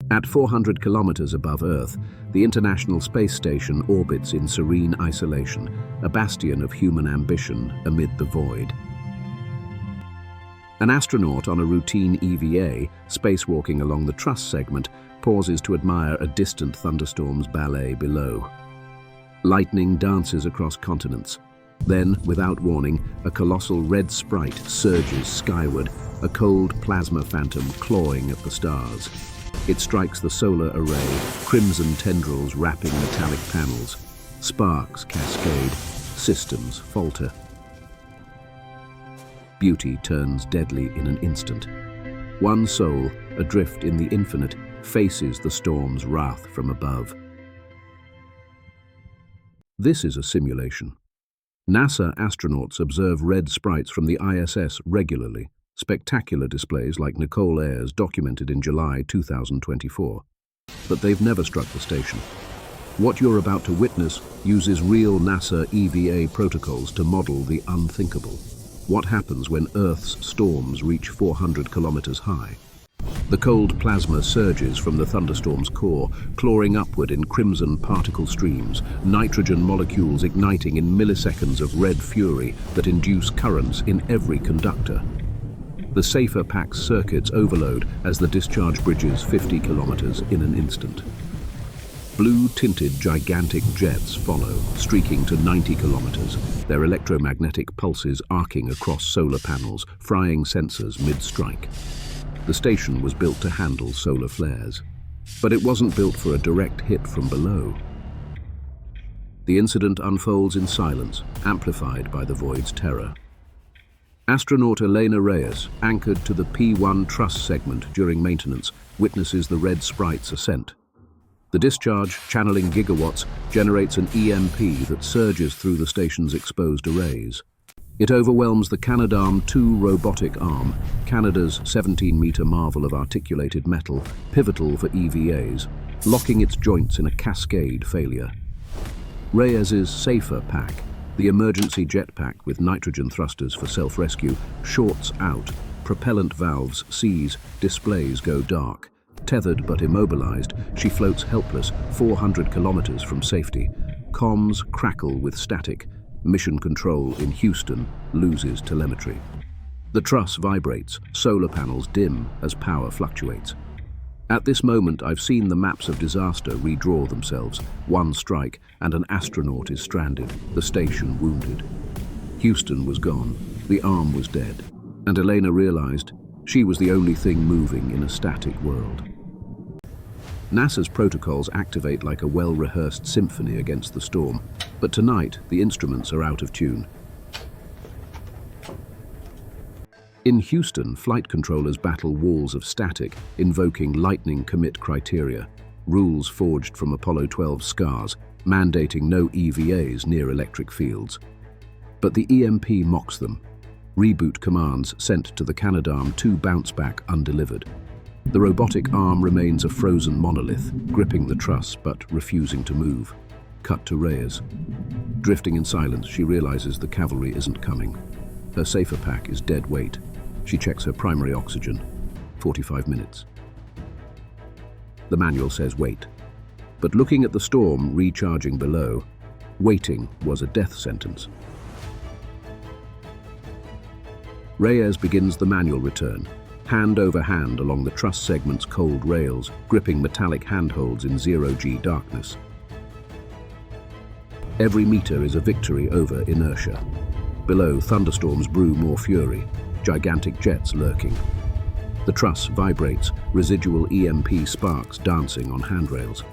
At 400 kilometers above Earth, the International Space Station orbits in serene isolation, a bastion of human ambition amid the void. An astronaut on a routine EVA, spacewalking along the truss segment, pauses to admire a distant thunderstorm's ballet below. Lightning dances across continents. Then, without warning, a colossal red sprite surges skyward, a cold plasma phantom clawing at the stars. It strikes the solar array, crimson tendrils wrapping metallic panels. Sparks cascade, systems falter. Beauty turns deadly in an instant. One soul, adrift in the infinite, faces the storm's wrath from above. This is a simulation. NASA astronauts observe red sprites from the ISS regularly, spectacular displays like Nicole Ayres documented in July 2024. But they've never struck the station. What you're about to witness uses real NASA EVA protocols to model the unthinkable. What happens when Earth's storms reach 400 kilometers high? The cold plasma surges from the thunderstorm's core, clawing upward in crimson particle streams, nitrogen molecules igniting in milliseconds of red fury that induce currents in every conductor. The safer pack's circuits overload as the discharge bridges 50 kilometers in an instant. Blue-tinted gigantic jets follow, streaking to 90 kilometers, their electromagnetic pulses arcing across solar panels, frying sensors mid-strike. The station was built to handle solar flares, but it wasn't built for a direct hit from below. The incident unfolds in silence, amplified by the void's terror. Astronaut Elena Reyes, anchored to the P1 truss segment during maintenance, witnesses the red sprite's ascent. The discharge, channeling gigawatts, generates an EMP that surges through the station's exposed arrays. It overwhelms the Canadarm 2 robotic arm, Canada's 17-meter marvel of articulated metal, pivotal for EVAs, locking its joints in a cascade failure. Reyes's safer pack, the emergency jetpack with nitrogen thrusters for self-rescue, shorts out, propellant valves seize, displays go dark. Tethered but immobilized, she floats helpless 400 kilometers from safety. Comms crackle with static. Mission control in Houston loses telemetry. The truss vibrates, solar panels dim as power fluctuates. At this moment, I've seen the maps of disaster redraw themselves. One strike and an astronaut is stranded, the station wounded. Houston was gone, the arm was dead, and Elena realized she was the only thing moving in a static world. NASA's protocols activate like a well-rehearsed symphony against the storm, but tonight the instruments are out of tune. In Houston, flight controllers battle walls of static, invoking lightning commit criteria, rules forged from Apollo 12 scars, mandating no EVAs near electric fields. But the EMP mocks them. Reboot commands sent to the Canadarm 2 bounce back undelivered. The robotic arm remains a frozen monolith, gripping the truss but refusing to move. Cut to Reyes. Drifting in silence, she realizes the cavalry isn't coming. Her safer pack is dead weight. She checks her primary oxygen. 45 minutes. The manual says wait. But looking at the storm recharging below, waiting was a death sentence. Reyes begins the manual return, hand over hand along the truss segment's cold rails, gripping metallic handholds in zero-G darkness. Every meter is a victory over inertia. Below, thunderstorms brew more fury, gigantic jets lurking. The truss vibrates, residual EMP sparks dancing on handrails.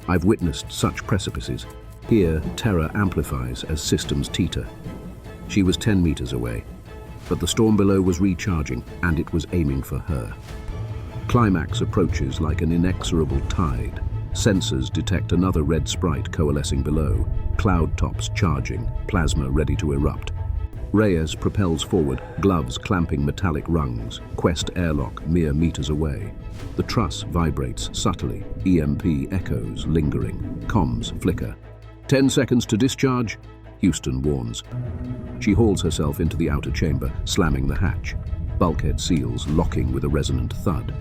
I've witnessed such precipices. Here, terror amplifies as systems teeter. She was 10 meters away, but the storm below was recharging, and it was aiming for her. Climax approaches like an inexorable tide. Sensors detect another red sprite coalescing below, cloud tops charging, plasma ready to erupt. Reyes propels forward, gloves clamping metallic rungs, Quest airlock mere meters away. The truss vibrates subtly, EMP echoes lingering, comms flicker. 10 seconds to discharge, Houston warns. She hauls herself into the outer chamber, slamming the hatch. Bulkhead seals locking with a resonant thud.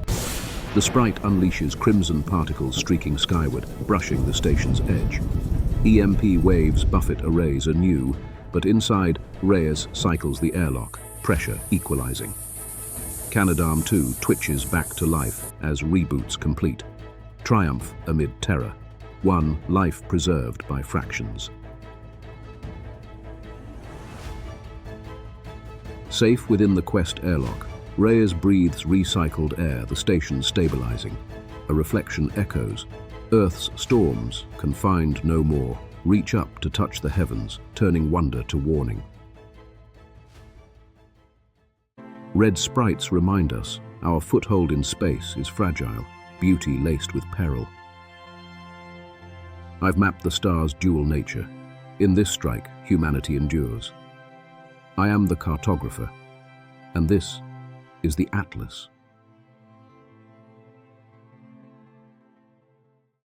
The sprite unleashes crimson particles streaking skyward, brushing the station's edge. EMP waves buffet arrays anew, but inside, Reyes cycles the airlock, pressure equalizing. Canadarm 2 twitches back to life as reboots complete. Triumph amid terror. One life preserved by fractions. Safe within the Quest airlock, Reyes breathes recycled air, the station stabilizing. A reflection echoes. Earth's storms, confined no more, reach up to touch the heavens, turning wonder to warning. Red sprites remind us our foothold in space is fragile, beauty laced with peril. I've mapped the star's dual nature. In this strike, humanity endures. I am the cartographer, and this is the Atlas.